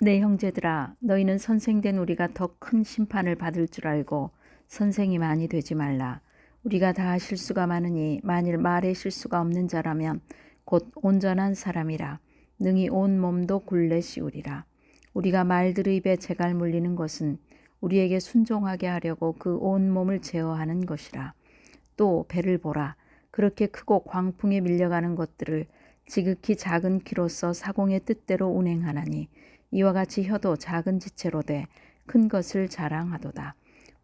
내 형제들아, 너희는 선생된 우리가 더 큰 심판을 받을 줄 알고 선생이 많이 되지 말라. 우리가 다 실수가 많으니 만일 말에 실수가 없는 자라면 곧 온전한 사람이라. 능히 온 몸도 굴레 씌우리라. 우리가 말들의 입에 재갈 물리는 것은 우리에게 순종하게 하려고 그 온 몸을 제어하는 것이라. 또 배를 보라. 그렇게 크고 광풍에 밀려가는 것들을 지극히 작은 키로서 사공의 뜻대로 운행하나니 이와 같이 혀도 작은 지체로 돼 큰 것을 자랑하도다.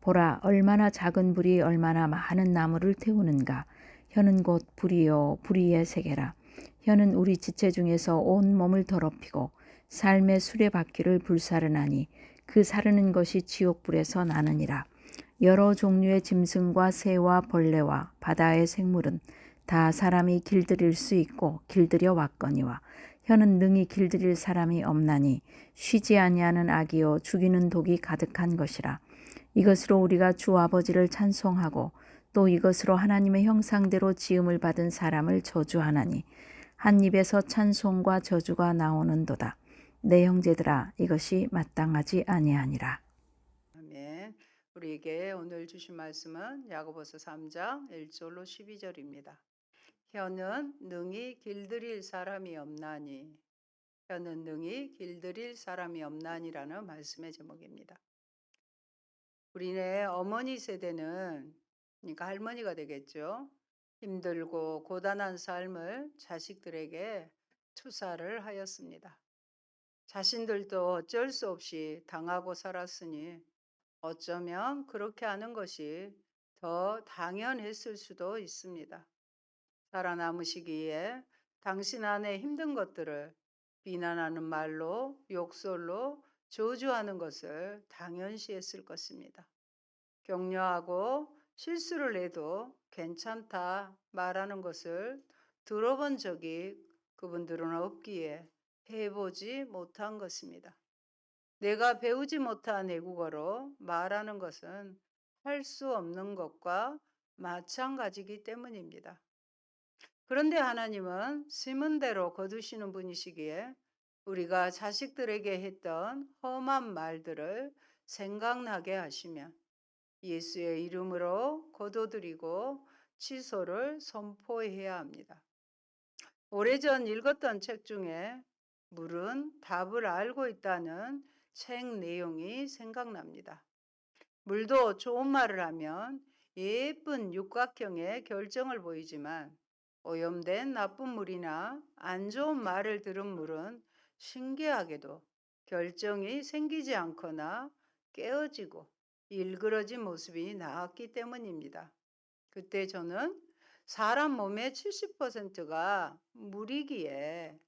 보라, 얼마나 작은 불이 얼마나 많은 나무를 태우는가. 혀는 곧 불이요 불의의 세계라. 혀는 우리 지체 중에서 온 몸을 더럽히고 삶의 수레바퀴를 불사르나니 그 사르는 것이 지옥불에서 나느니라. 여러 종류의 짐승과 새와 벌레와 바다의 생물은 다 사람이 길들일 수 있고 길들여 왔거니와 혀는 능히 길들일 사람이 없나니 쉬지 아니하는 악이요 죽이는 독이 가득한 것이라. 이것으로 우리가 주 아버지를 찬송하고 또 이것으로 하나님의 형상대로 지음을 받은 사람을 저주하나니 한 입에서 찬송과 저주가 나오는도다. 내 형제들아, 이것이 마땅하지 아니하니라. 아멘. 우리에게 오늘 주신 말씀은 야고보서 3장 1절로 12절입니다. 혀는 능히 길들일 사람이 없나니, 혀는 능히 길들일 사람이 없나니라는 말씀의 제목입니다. 우리네 어머니 세대는, 그러니까 할머니가 되겠죠. 힘들고 고단한 삶을 자식들에게 투사를 하였습니다. 자신들도 어쩔 수 없이 당하고 살았으니 어쩌면 그렇게 하는 것이 더 당연했을 수도 있습니다. 살아남으시기에 당신 안에 힘든 것들을 비난하는 말로, 욕설로 저주하는 것을 당연시했을 것입니다. 격려하고 실수를 해도 괜찮다 말하는 것을 들어본 적이 그분들은 없기에 해보지 못한 것입니다. 내가 배우지 못한 외국어로 말하는 것은 할 수 없는 것과 마찬가지이기 때문입니다. 그런데 하나님은 심은 대로 거두시는 분이시기에 우리가 자식들에게 했던 험한 말들을 생각나게 하시면 예수의 이름으로 거둬들이고 취소를 선포해야 합니다. 오래전 읽었던 책 중에 물은 답을 알고 있다는 책 내용이 생각납니다. 물도 좋은 말을 하면 예쁜 육각형의 결정을 보이지만 오염된 나쁜 물이나 안 좋은 말을 들은 물은 신기하게도 결정이 생기지 않거나 깨어지고 일그러진 모습이 나왔기 때문입니다. 그때 저는 사람 몸의 70%가 물이기에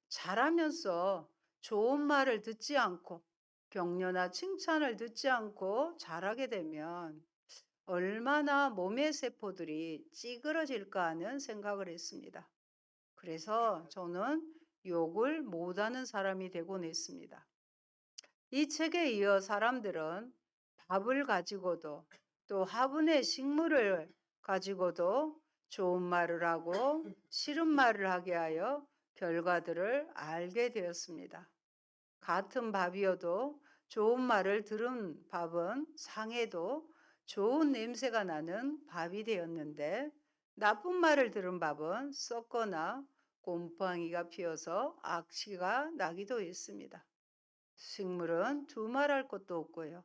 자라면서 좋은 말을 듣지 않고 격려나 칭찬을 듣지 않고 자라게 되면 얼마나 몸의 세포들이 찌그러질까 하는 생각을 했습니다. 그래서 저는 욕을 못하는 사람이 되곤 했습니다. 이 책에 이어 사람들은 밥을 가지고도 또 화분의 식물을 가지고도 좋은 말을 하고 싫은 말을 하게 하여 결과들을 알게 되었습니다. 같은 밥이어도 좋은 말을 들은 밥은 상해도 좋은 냄새가 나는 밥이 되었는데 나쁜 말을 들은 밥은 썩거나 곰팡이가 피어서 악취가 나기도 했습니다. 식물은 두말할 것도 없고요.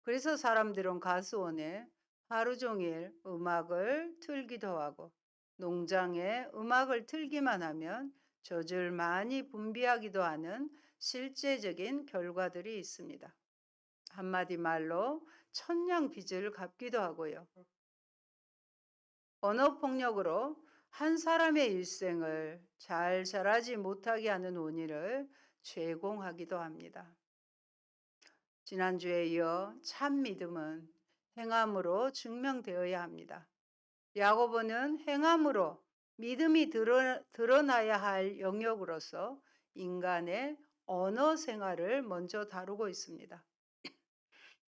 그래서 사람들은 가수원에 하루 종일 음악을 틀기도 하고 농장에 음악을 틀기만 하면 젖을 많이 분비하기도 하는 실제적인 결과들이 있습니다. 한마디 말로 천냥 빚을 갚기도 하고요. 언어폭력으로 한 사람의 일생을 잘 자라지 못하게 하는 원인을 제공하기도 합니다. 지난주에 이어 참 믿음은 행함으로 증명되어야 합니다. 야고보는 행함으로 믿음이 드러나야 할 영역으로서 인간의 언어 생활을 먼저 다루고 있습니다.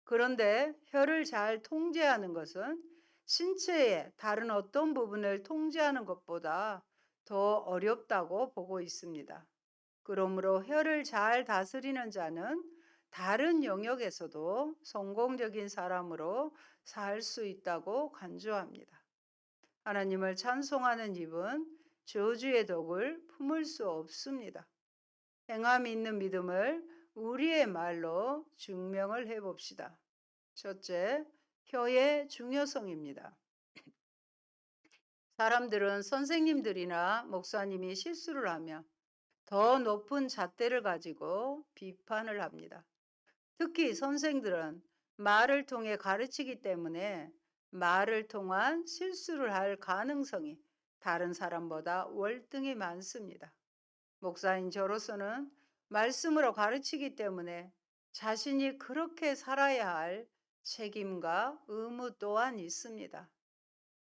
그런데 혀를 잘 통제하는 것은 신체의 다른 어떤 부분을 통제하는 것보다 더 어렵다고 보고 있습니다. 그러므로 혀를 잘 다스리는 자는 다른 영역에서도 성공적인 사람으로 살 수 있다고 간주합니다. 하나님을 찬송하는 입은 저주의 독을 품을 수 없습니다. 행함이 있는 믿음을 우리의 말로 증명을 해봅시다. 첫째, 혀의 중요성입니다. 사람들은 선생님들이나 목사님이 실수를 하면 더 높은 잣대를 가지고 비판을 합니다. 특히 선생들은 말을 통해 가르치기 때문에 말을 통한 실수를 할 가능성이 다른 사람보다 월등히 많습니다. 목사인 저로서는 말씀으로 가르치기 때문에 자신이 그렇게 살아야 할 책임과 의무 또한 있습니다.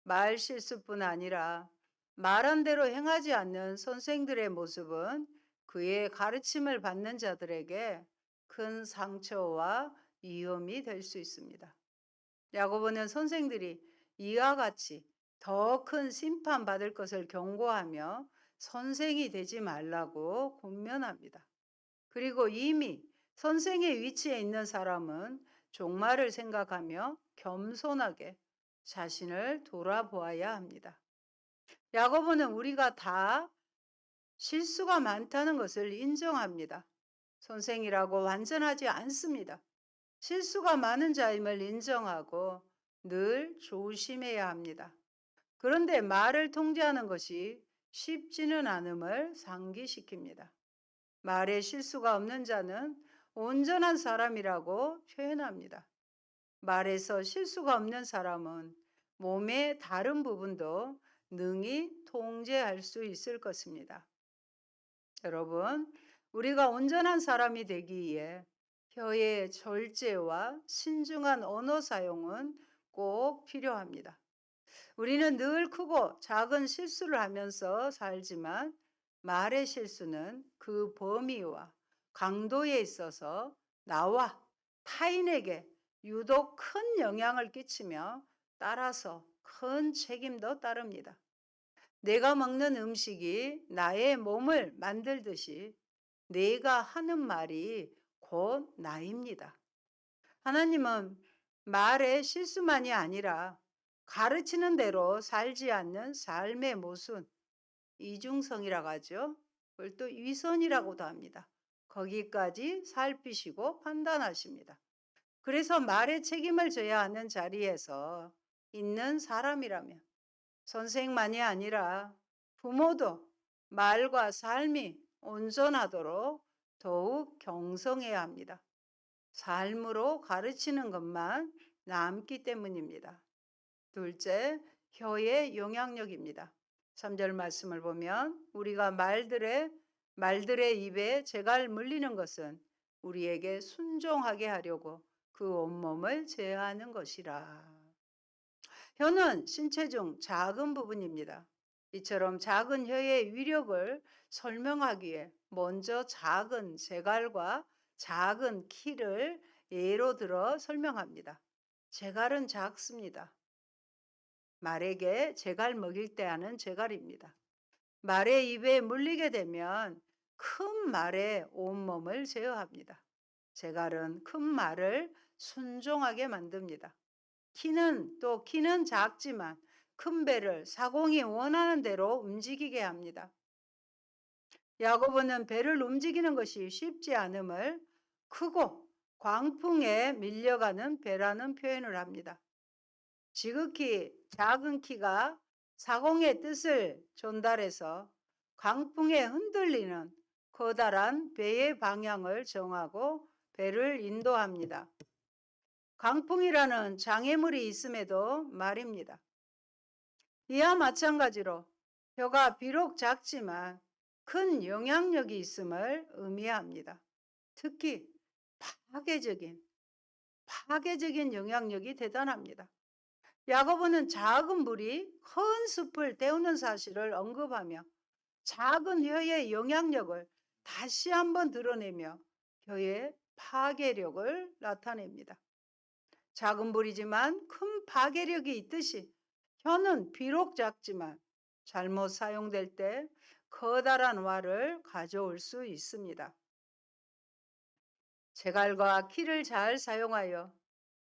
말 실수뿐 아니라 말한 대로 행하지 않는 선생들의 모습은 그의 가르침을 받는 자들에게 큰 상처와 위험이 될 수 있습니다. 야고보는 선생들이 이와 같이 더 큰 심판 받을 것을 경고하며 선생이 되지 말라고 권면합니다. 그리고 이미 선생의 위치에 있는 사람은 종말을 생각하며 겸손하게 자신을 돌아보아야 합니다. 야고보는 우리가 다 실수가 많다는 것을 인정합니다. 선생이라고 완전하지 않습니다. 실수가 많은 자임을 인정하고 늘 조심해야 합니다. 그런데 말을 통제하는 것이 쉽지는 않음을 상기시킵니다. 말에 실수가 없는 자는 온전한 사람이라고 표현합니다. 말에서 실수가 없는 사람은 몸의 다른 부분도 능히 통제할 수 있을 것입니다. 여러분, 우리가 온전한 사람이 되기 위해 혀의 절제와 신중한 언어 사용은 꼭 필요합니다. 우리는 늘 크고 작은 실수를 하면서 살지만 말의 실수는 그 범위와 강도에 있어서 나와 타인에게 유독 큰 영향을 끼치며 따라서 큰 책임도 따릅니다. 내가 먹는 음식이 나의 몸을 만들듯이 내가 하는 말이 곧 나입니다. 하나님은 말의 실수만이 아니라 가르치는 대로 살지 않는 삶의 모순, 이중성이라고 하죠. 그걸 또 위선이라고도 합니다. 거기까지 살피시고 판단하십니다. 그래서 말의 책임을 져야 하는 자리에서 있는 사람이라면 선생만이 아니라 부모도 말과 삶이 온전하도록 더욱 경성해야 합니다. 삶으로 가르치는 것만 남기 때문입니다. 둘째, 혀의 영향력입니다. 3절 말씀을 보면 우리가 말들의 입에 재갈 물리는 것은 우리에게 순종하게 하려고 그 온몸을 제어하는 것이라. 혀는 신체 중 작은 부분입니다. 이처럼 작은 혀의 위력을 설명하기에 먼저 작은 재갈과 작은 키를 예로 들어 설명합니다. 재갈은 작습니다. 말에게 재갈 먹일 때 하는 재갈입니다. 말의 입에 물리게 되면 큰 말의 온몸을 제어합니다. 재갈은 큰 말을 순종하게 만듭니다. 키는 작지만 큰 배를 사공이 원하는 대로 움직이게 합니다. 야고보는 배를 움직이는 것이 쉽지 않음을 크고 광풍에 밀려가는 배라는 표현을 합니다. 지극히 작은 키가 사공의 뜻을 전달해서 강풍에 흔들리는 커다란 배의 방향을 정하고 배를 인도합니다. 강풍이라는 장애물이 있음에도 말입니다. 이와 마찬가지로 혀가 비록 작지만 큰 영향력이 있음을 의미합니다. 특히 파괴적인 영향력이 대단합니다. 야고보는 작은 물이 큰 숲을 데우는 사실을 언급하며 작은 혀의 영향력을 다시 한번 드러내며 혀의 파괴력을 나타냅니다. 작은 불이지만 큰 파괴력이 있듯이 혀는 비록 작지만 잘못 사용될 때 커다란 화를 가져올 수 있습니다. 제갈과 키를 잘 사용하여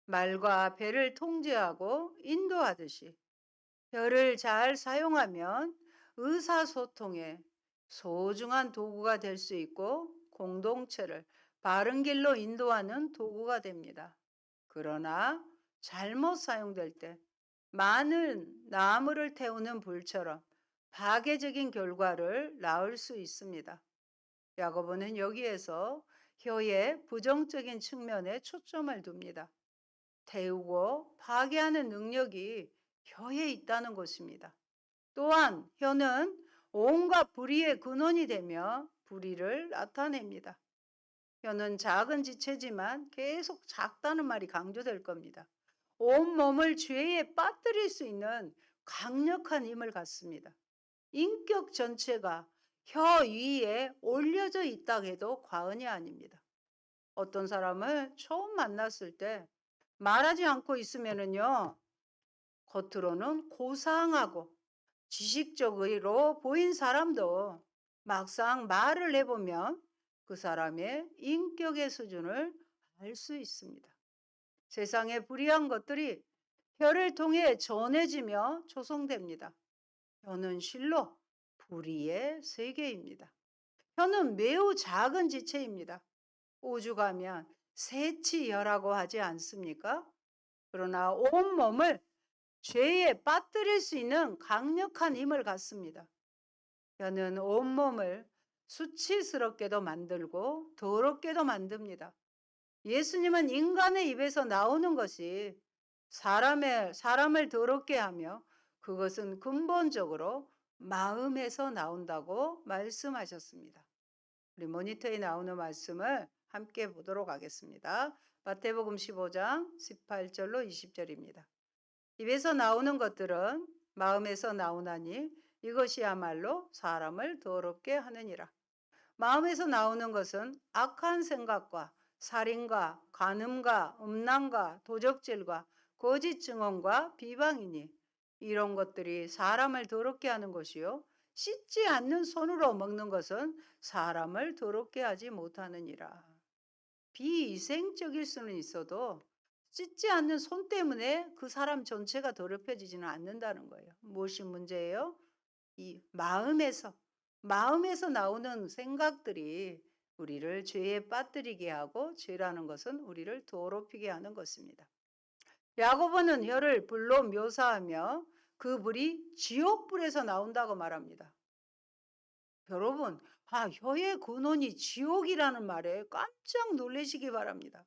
말과 배를 통제하고 인도하듯이 혀를 잘 사용하면 의사소통에 소중한 도구가 될 수 있고 공동체를 바른 길로 인도하는 도구가 됩니다. 그러나 잘못 사용될 때 많은 나무를 태우는 불처럼 파괴적인 결과를 낳을 수 있습니다. 야고보는 여기에서 혀의 부정적인 측면에 초점을 둡니다. 태우고 파괴하는 능력이 혀에 있다는 것입니다. 또한 혀는 온갖 불의의 근원이 되며 불의를 나타냅니다. 혀는 작은 지체지만 계속 작다는 말이 강조될 겁니다. 온 몸을 죄에 빠뜨릴 수 있는 강력한 힘을 갖습니다. 인격 전체가 혀 위에 올려져 있다 해도 과언이 아닙니다. 어떤 사람을 처음 만났을 때 말하지 않고 있으면은요, 겉으로는 고상하고 지식적으로 보인 사람도 막상 말을 해보면 그 사람의 인격의 수준을 알 수 있습니다. 세상의 불의한 것들이 혀를 통해 전해지며 조성됩니다. 혀는 실로 불의의 세계입니다. 혀는 매우 작은 지체입니다. 오죽하면 세치혀라고 하지 않습니까? 그러나 온몸을 죄에 빠뜨릴 수 있는 강력한 힘을 갖습니다. 혀는 온몸을 수치스럽게도 만들고 더럽게도 만듭니다. 예수님은 인간의 입에서 나오는 것이 사람을 더럽게 하며 그것은 근본적으로 마음에서 나온다고 말씀하셨습니다. 우리 모니터에 나오는 말씀을 함께 보도록 하겠습니다. 마태복음 15장 18절로 20절입니다. 입에서 나오는 것들은 마음에서 나오나니 이것이야말로 사람을 더럽게 하느니라. 마음에서 나오는 것은 악한 생각과 살인과 간음과 음란과 도적질과 거짓 증언과 비방이니 이런 것들이 사람을 더럽게 하는 것이요 씻지 않는 손으로 먹는 것은 사람을 더럽게 하지 못하느니라. 비위생적일 수는 있어도 씻지 않는 손 때문에 그 사람 전체가 더럽혀지지는 않는다는 거예요. 무엇이 문제예요? 이 마음에서 나오는 생각들이 우리를 죄에 빠뜨리게 하고 죄라는 것은 우리를 더럽히게 하는 것입니다. 야고보는 혀를 불로 묘사하며 그 불이 지옥불에서 나온다고 말합니다. 여러분, 혀의 근원이 지옥이라는 말에 깜짝 놀라시기 바랍니다.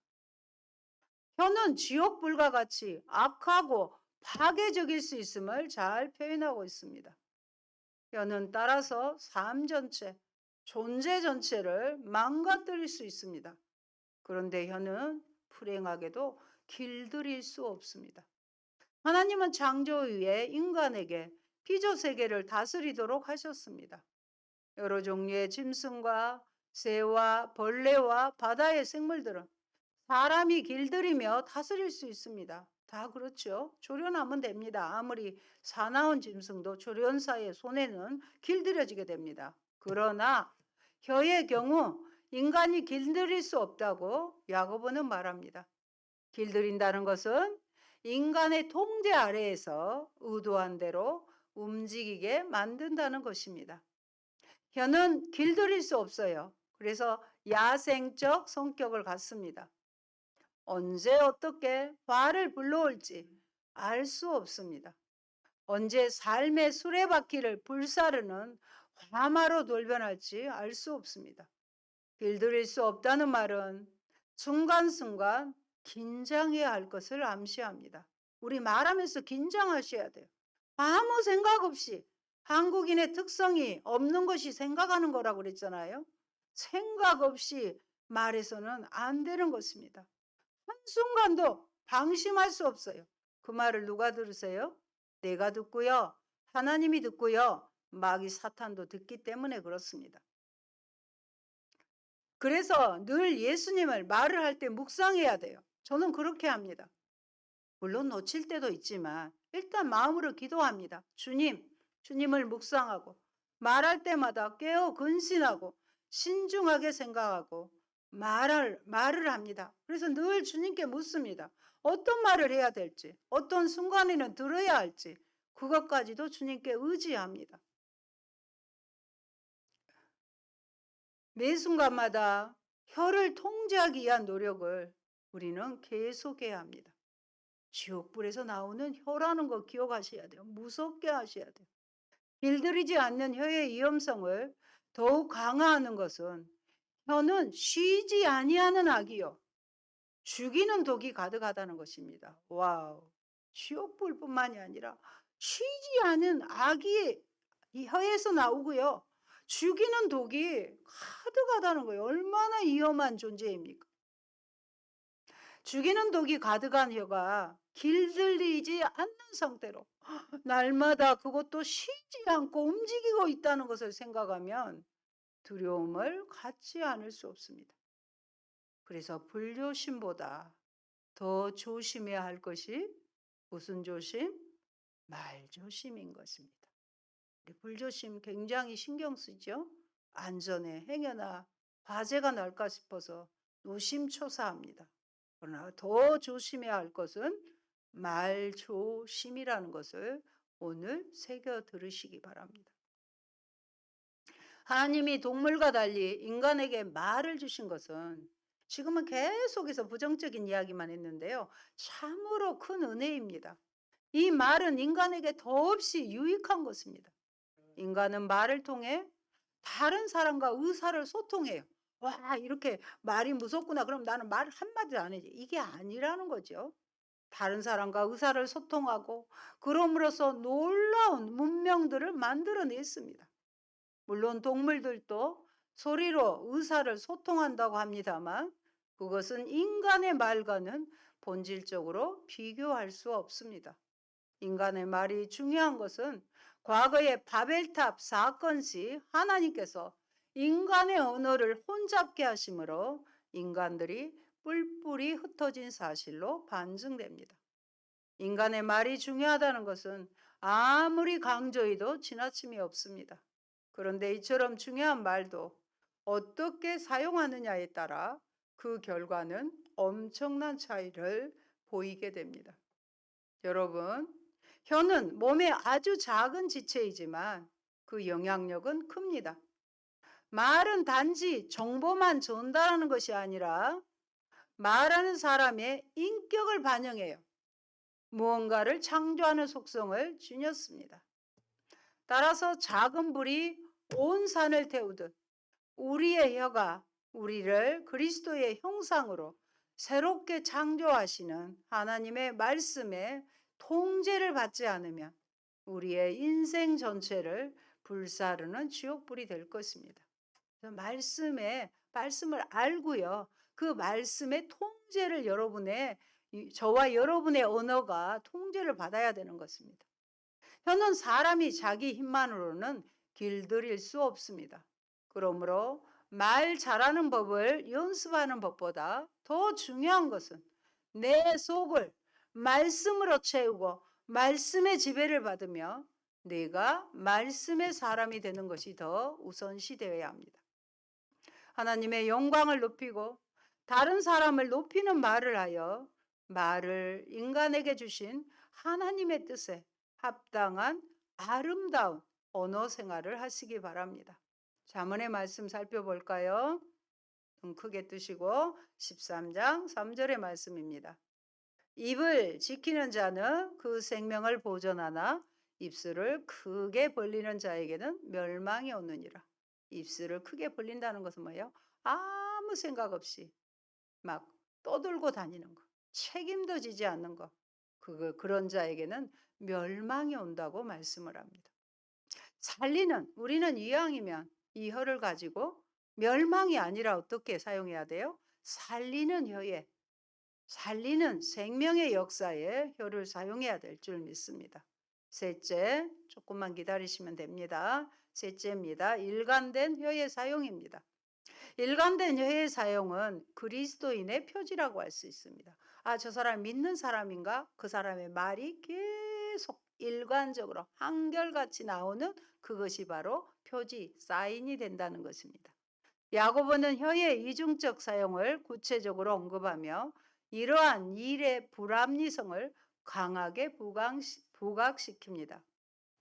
혀는 지옥불과 같이 악하고 파괴적일 수 있음을 잘 표현하고 있습니다. 혀는 따라서 삶 전체, 존재 전체를 망가뜨릴 수 있습니다. 그런데 혀는 불행하게도 길들일 수 없습니다. 하나님은 창조 이후에 인간에게 피조 세계를 다스리도록 하셨습니다. 여러 종류의 짐승과 새와 벌레와 바다의 생물들은 사람이 길들이며 다스릴 수 있습니다. 다 그렇죠. 조련하면 됩니다. 아무리 사나운 짐승도 조련사의 손에는 길들여지게 됩니다. 그러나 혀의 경우 인간이 길들일 수 없다고 야고보는 말합니다. 길들인다는 것은 인간의 통제 아래에서 의도한 대로 움직이게 만든다는 것입니다. 혀는 길들일 수 없어요. 그래서 야생적 성격을 갖습니다. 언제 어떻게 화를 불러올지 알 수 없습니다. 언제 삶의 수레바퀴를 불사르는 화마로 돌변할지 알 수 없습니다. 길들일 수 없다는 말은 순간순간 긴장해야 할 것을 암시합니다. 우리 말하면서 긴장하셔야 돼요. 아무 생각 없이 한국인의 특성이 없는 것이 생각하는 거라고 그랬잖아요. 생각 없이 말해서는 안 되는 것입니다. 한순간도 방심할 수 없어요. 그 말을 누가 들으세요? 내가 듣고요. 하나님이 듣고요. 마귀 사탄도 듣기 때문에 그렇습니다. 그래서 늘 예수님을 말을 할 때 묵상해야 돼요. 저는 그렇게 합니다. 물론 놓칠 때도 있지만 일단 마음으로 기도합니다. 주님을 묵상하고 말할 때마다 깨어 근신하고 신중하게 생각하고 말을 합니다. 그래서 늘 주님께 묻습니다. 어떤 말을 해야 될지, 어떤 순간에는 들어야 할지, 그것까지도 주님께 의지합니다. 매 순간마다 혀를 통제하기 위한 노력을 우리는 계속해야 합니다. 지옥불에서 나오는 혀라는 거 기억하셔야 돼요. 무섭게 하셔야 돼요. 길들이지 않는 혀의 위험성을 더욱 강화하는 것은 혀는 쉬지 아니하는 악이요 죽이는 독이 가득하다는 것입니다. 와우. 지옥불뿐만이 아니라 쉬지 않은 악이 이 혀에서 나오고요. 죽이는 독이 가득하다는 거예요. 얼마나 위험한 존재입니까? 죽이는 독이 가득한 혀가 길들이지 않는 상태로 날마다 그것도 쉬지 않고 움직이고 있다는 것을 생각하면 두려움을 갖지 않을 수 없습니다. 그래서 불조심보다 더 조심해야 할 것이 무슨 조심? 말조심인 것입니다. 우리 불조심 굉장히 신경 쓰죠? 안전에 행여나 화재가 날까 싶어서 노심초사합니다. 그러나 더 조심해야 할 것은 말조심이라는 것을 오늘 새겨 들으시기 바랍니다. 하나님이 동물과 달리 인간에게 말을 주신 것은 지금은 계속해서 부정적인 이야기만 했는데요. 참으로 큰 은혜입니다. 이 말은 인간에게 더없이 유익한 것입니다. 인간은 말을 통해 다른 사람과 의사를 소통해요. 와, 이렇게 말이 무섭구나. 그럼 나는 말 한마디도 안 해지. 이게 아니라는 거죠. 다른 사람과 의사를 소통하고 그럼으로써 놀라운 문명들을 만들어냈습니다. 물론 동물들도 소리로 의사를 소통한다고 합니다만 그것은 인간의 말과는 본질적으로 비교할 수 없습니다. 인간의 말이 중요한 것은 과거의 바벨탑 사건 시 하나님께서 인간의 언어를 혼잡게 하심으로 인간들이 뿔뿔이 흩어진 사실로 반증됩니다. 인간의 말이 중요하다는 것은 아무리 강조해도 지나침이 없습니다. 그런데 이처럼 중요한 말도 어떻게 사용하느냐에 따라 그 결과는 엄청난 차이를 보이게 됩니다. 여러분, 혀는 몸의 아주 작은 지체이지만 그 영향력은 큽니다. 말은 단지 정보만 전달하는 것이 아니라 말하는 사람의 인격을 반영해요. 무언가를 창조하는 속성을 지녔습니다. 따라서 작은 불이 온 산을 태우듯 우리의 혀가 우리를 그리스도의 형상으로 새롭게 창조하시는 하나님의 말씀에 통제를 받지 않으면 우리의 인생 전체를 불사르는 지옥불이 될 것입니다. 말씀을 알고요. 그 말씀의 통제를 저와 여러분의 언어가 통제를 받아야 되는 것입니다. 혀는 사람이 자기 힘만으로는 길들일 수 없습니다. 그러므로 말 잘하는 법을 연습하는 법보다 더 중요한 것은 내 속을 말씀으로 채우고 말씀의 지배를 받으며 내가 말씀의 사람이 되는 것이 더 우선시 되어야 합니다. 하나님의 영광을 높이고 다른 사람을 높이는 말을 하여 말을 인간에게 주신 하나님의 뜻에 합당한 아름다운 언어 생활을 하시기 바랍니다. 잠언의 말씀 살펴볼까요? 눈 크게 뜨시고 13장 3절의 말씀입니다. 입을 지키는 자는 그 생명을 보존하나 입술을 크게 벌리는 자에게는 멸망이 오느니라. 입술을 크게 벌린다는 것은 뭐예요? 아무 생각 없이 막 떠들고 다니는 거, 책임도 지지 않는 거, 그런 자에게는 멸망이 온다고 말씀을 합니다. 우리는 이왕이면 이 혀를 가지고 멸망이 아니라 어떻게 사용해야 돼요? 살리는 생명의 역사에 혀를 사용해야 될 줄 믿습니다. 셋째, 조금만 기다리시면 됩니다. 셋째입니다. 일관된 혀의 사용입니다. 일관된 혀의 사용은 그리스도인의 표지라고 할 수 있습니다. 저 사람 믿는 사람인가? 그 사람의 말이 계속 일관적으로 한결같이 나오는 그것이 바로 표지, 사인이 된다는 것입니다. 야고보는 혀의 이중적 사용을 구체적으로 언급하며 이러한 일의 불합리성을 강하게 부각시킵니다.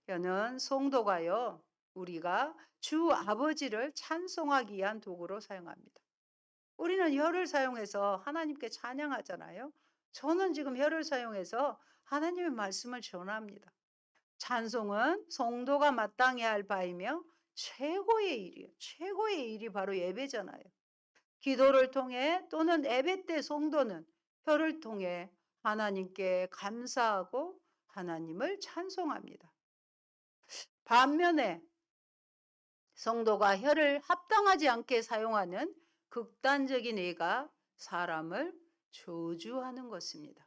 혀는 성도가요, 우리가 주 아버지를 찬송하기 위한 도구로 사용합니다. 우리는 혀를 사용해서 하나님께 찬양하잖아요. 저는 지금 혀를 사용해서 하나님의 말씀을 전합니다. 찬송은 성도가 마땅히 할 바이며 최고의 일이에요. 최고의 일이 바로 예배잖아요. 기도를 통해 또는 예배 때 성도는 혀를 통해 하나님께 감사하고 하나님을 찬송합니다. 반면에 성도가 혀를 합당하지 않게 사용하는 극단적인 예가 사람을 저주하는 것입니다.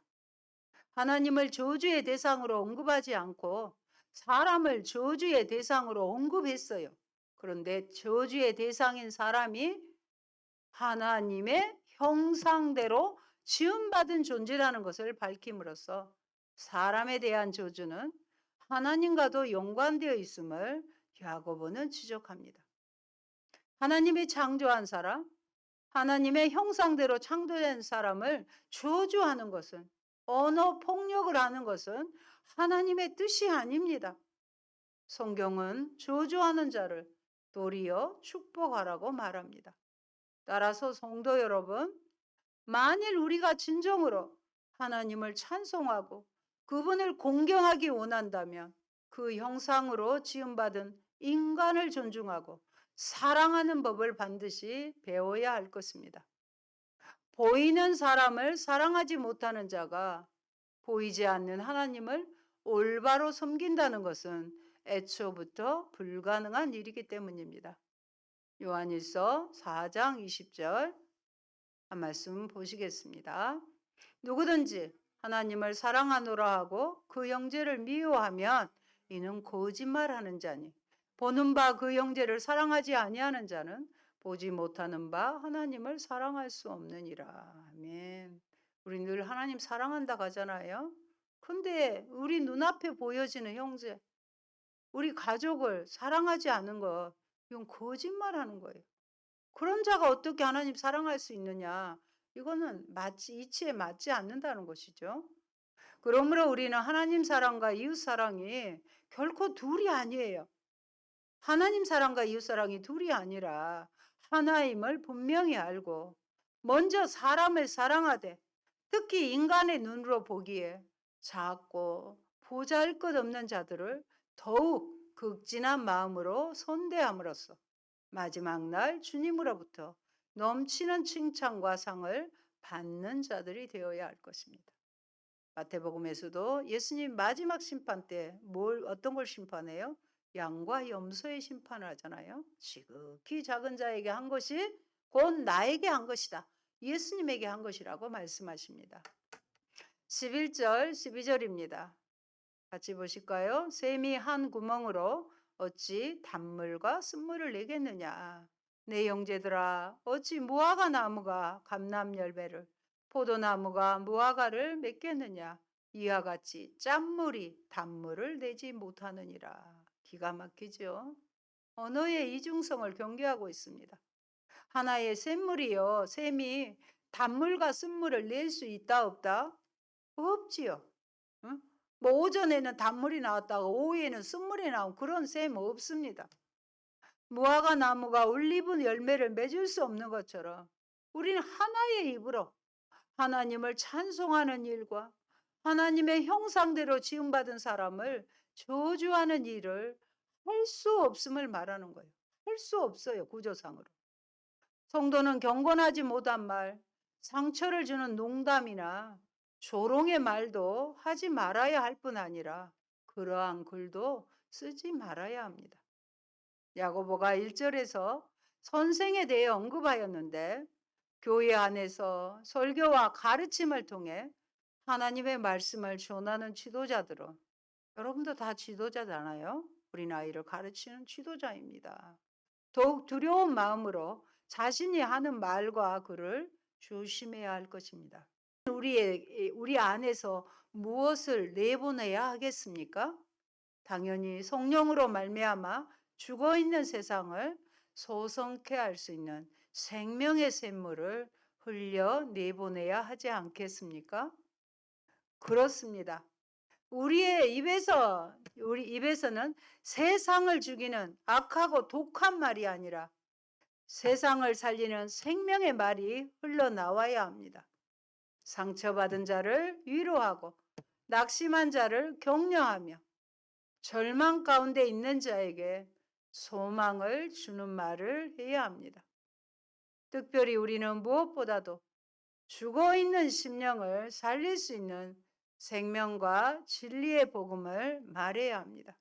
하나님을 저주의 대상으로 언급하지 않고 사람을 저주의 대상으로 언급했어요. 그런데 저주의 대상인 사람이 하나님의 형상대로 지음받은 존재라는 것을 밝힘으로써 사람에 대한 저주는 하나님과도 연관되어 있음을 야고보는 지적합니다. 하나님이 창조한 사람, 하나님의 형상대로 창조된 사람을 저주하는 것은, 언어 폭력을 하는 것은 하나님의 뜻이 아닙니다. 성경은 저주하는 자를 도리어 축복하라고 말합니다. 따라서 성도 여러분, 만일 우리가 진정으로 하나님을 찬송하고 그분을 공경하기 원한다면 그 형상으로 지음받은 인간을 존중하고 사랑하는 법을 반드시 배워야 할 것입니다. 보이는 사람을 사랑하지 못하는 자가 보이지 않는 하나님을 올바로 섬긴다는 것은 애초부터 불가능한 일이기 때문입니다. 요한일서 4장 20절 한 말씀 보시겠습니다. 누구든지 하나님을 사랑하노라 하고 그 형제를 미워하면 이는 거짓말하는 자니 보는 바 그 형제를 사랑하지 아니하는 자는 보지 못하는 바 하나님을 사랑할 수 없느니라. 아멘. 우리 늘 하나님 사랑한다 하잖아요. 근데 우리 눈앞에 보여지는 형제, 우리 가족을 사랑하지 않은 것, 이건 거짓말하는 거예요. 그런 자가 어떻게 하나님 사랑할 수 있느냐? 이거는 이치에 맞지 않는다는 것이죠. 그러므로 우리는 하나님 사랑과 이웃 사랑이 결코 둘이 아니에요. 하나님 사랑과 이웃 사랑이 둘이 아니라 하나임을 분명히 알고 먼저 사람을 사랑하되 특히 인간의 눈으로 보기에 작고 보잘것없는 자들을 더욱 극진한 마음으로 선대함으로써 마지막 날 주님으로부터 넘치는 칭찬과 상을 받는 자들이 되어야 할 것입니다. 마태복음에서도 예수님 마지막 심판 때 어떤 걸 심판해요? 양과 염소의 심판을 하잖아요. 지극히 작은 자에게 한 것이 곧 나에게 한 것이다. 예수님에게 한 것이라고 말씀하십니다. 11절, 12절입니다. 같이 보실까요? 샘이 한 구멍으로 어찌 단물과 쓴물을 내겠느냐. 내 형제들아, 어찌 무화과 나무가 감람 열매를, 포도나무가 무화과를 맺겠느냐. 이와 같이 짠물이 단물을 내지 못하느니라. 기가 막히죠. 언어의 이중성을 경계하고 있습니다. 하나의 샘물이요, 샘이 단물과 쓴물을 낼 수 있다 없다? 없지요. 응? 뭐 오전에는 단물이 나왔다가 오후에는 쓴물이 나온 그런 셈 없습니다. 무화과 나무가 올리브 열매를 맺을 수 없는 것처럼 우리는 하나의 입으로 하나님을 찬송하는 일과 하나님의 형상대로 지음받은 사람을 저주하는 일을 할 수 없음을 말하는 거예요. 할 수 없어요, 구조상으로. 성도는 경건하지 못한 말, 상처를 주는 농담이나 조롱의 말도 하지 말아야 할 뿐 아니라 그러한 글도 쓰지 말아야 합니다. 야고보가 1절에서 선생에 대해 언급하였는데 교회 안에서 설교와 가르침을 통해 하나님의 말씀을 전하는 지도자들은, 여러분도 다 지도자잖아요. 우리 아이를 가르치는 지도자입니다. 더욱 두려운 마음으로 자신이 하는 말과 글을 조심해야 할 것입니다. 우리 안에서 무엇을 내보내야 하겠습니까? 당연히 성령으로 말미암아 죽어 있는 세상을 소성케 할 수 있는 생명의 샘물을 흘려 내보내야 하지 않겠습니까? 그렇습니다. 우리 입에서는 세상을 죽이는 악하고 독한 말이 아니라 세상을 살리는 생명의 말이 흘러나와야 합니다. 상처받은 자를 위로하고 낙심한 자를 격려하며 절망 가운데 있는 자에게 소망을 주는 말을 해야 합니다. 특별히 우리는 무엇보다도 죽어 있는 심령을 살릴 수 있는 생명과 진리의 복음을 말해야 합니다.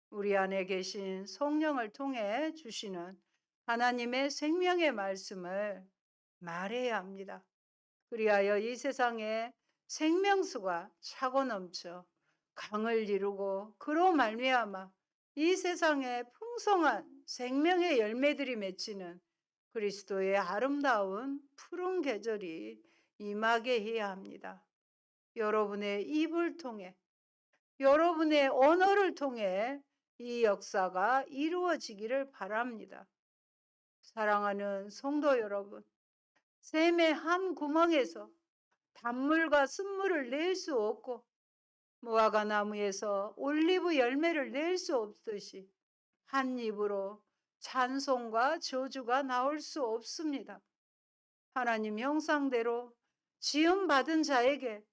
우리 안에 계신 성령을 통해 주시는 하나님의 생명의 말씀을 말해야 합니다. 그리하여 이 세상에 생명수가 차고 넘쳐 강을 이루고 그로 말미암아 이 세상에 풍성한 생명의 열매들이 맺히는 그리스도의 아름다운 푸른 계절이 임하게 해야 합니다. 여러분의 입을 통해, 여러분의 언어를 통해 이 역사가 이루어지기를 바랍니다. 사랑하는 성도 여러분, 샘의 한 구멍에서 단물과 쓴물을 낼 수 없고 무화과 나무에서 올리브 열매를 낼 수 없듯이 한 입으로 찬송과 저주가 나올 수 없습니다. 하나님 형상대로 지음받은 자에게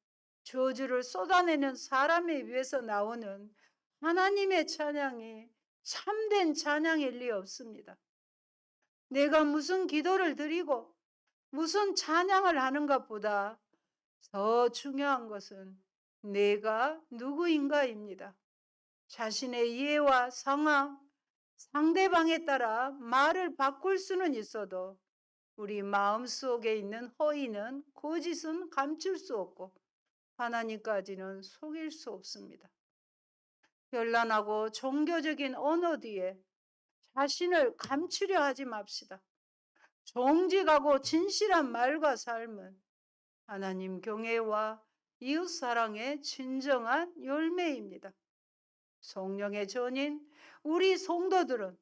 저주를 쏟아내는 사람에 위해서 나오는 하나님의 찬양이 참된 찬양일 리 없습니다. 내가 무슨 기도를 드리고 무슨 찬양을 하는 것보다 더 중요한 것은 내가 누구인가입니다. 자신의 이해와 상황, 상대방에 따라 말을 바꿀 수는 있어도 우리 마음속에 있는 허위는 거짓은 감출 수 없고 하나님까지는 속일 수 없습니다. 현란하고 종교적인 언어 뒤에 자신을 감추려 하지 맙시다. 정직하고 진실한 말과 삶은 하나님 경외와 이웃 사랑의 진정한 열매입니다. 성령의 전인 우리 성도들은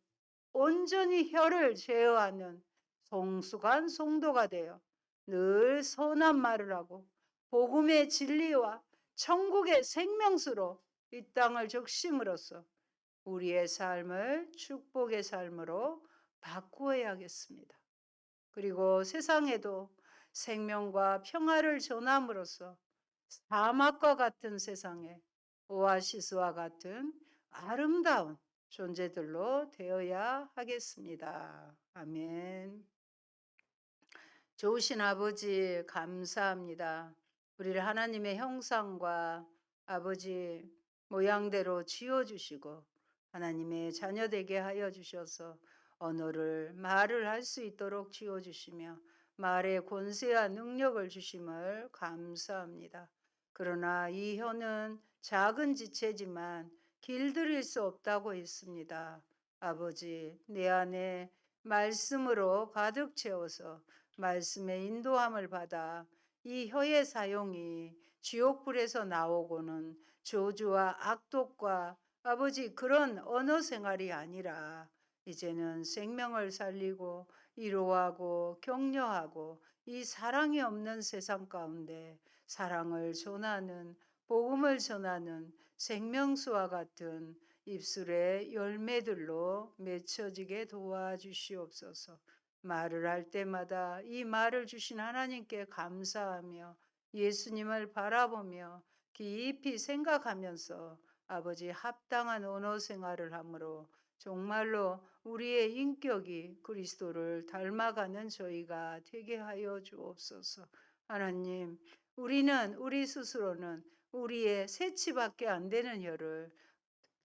온전히 혀를 제어하는 성숙한 성도가 되어 늘 선한 말을 하고 복음의 진리와 천국의 생명수로 이 땅을 적심으로써 우리의 삶을 축복의 삶으로 바꾸어야겠습니다. 그리고 세상에도 생명과 평화를 전함으로써 사막과 같은 세상에 오아시스와 같은 아름다운 존재들로 되어야 하겠습니다. 아멘. 좋으신 아버지 감사합니다. 우리를 하나님의 형상과 아버지 모양대로 지어주시고 하나님의 자녀 되게 하여 주셔서 언어를 말을 할 수 있도록 지어주시며 말의 권세와 능력을 주심을 감사합니다. 그러나 이 혀는 작은 지체지만 길들일 수 없다고 했습니다. 아버지, 내 안에 말씀으로 가득 채워서 말씀의 인도함을 받아 이 혀의 사용이 지옥불에서 나오고는 저주와 악독과 아버지 그런 언어 생활이 아니라 이제는 생명을 살리고 위로하고 격려하고 이 사랑이 없는 세상 가운데 사랑을 전하는 복음을 전하는 생명수와 같은 입술의 열매들로 맺혀지게 도와주시옵소서. 말을 할 때마다 이 말을 주신 하나님께 감사하며 예수님을 바라보며 깊이 생각하면서 아버지 합당한 언어 생활을 함으로 정말로 우리의 인격이 그리스도를 닮아가는 저희가 되게 하여 주옵소서. 하나님, 우리는 우리 스스로는 우리의 새치밖에 안 되는 혀를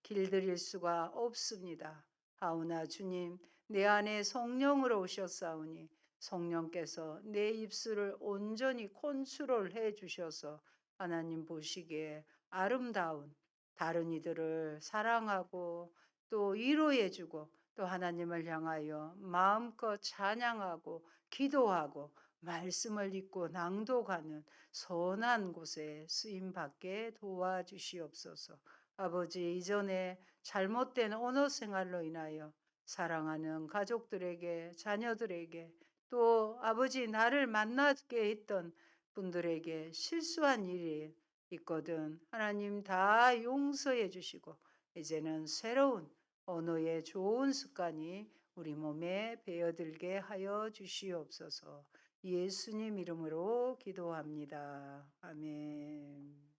길들일 수가 없습니다. 하오나 주님, 내 안에 성령으로 오셨사오니 성령께서 내 입술을 온전히 컨트롤해 주셔서 하나님 보시기에 아름다운 다른 이들을 사랑하고 또 위로해 주고 또 하나님을 향하여 마음껏 찬양하고 기도하고 말씀을 읽고 낭독하는 선한 곳에 쓰임 받게 도와주시옵소서. 아버지, 이전에 잘못된 언어 생활로 인하여 사랑하는 가족들에게, 자녀들에게, 또 아버지 나를 만나게 했던 분들에게 실수한 일이 있거든. 하나님 다 용서해 주시고 이제는 새로운 언어의 좋은 습관이 우리 몸에 배어들게 하여 주시옵소서. 예수님 이름으로 기도합니다. 아멘.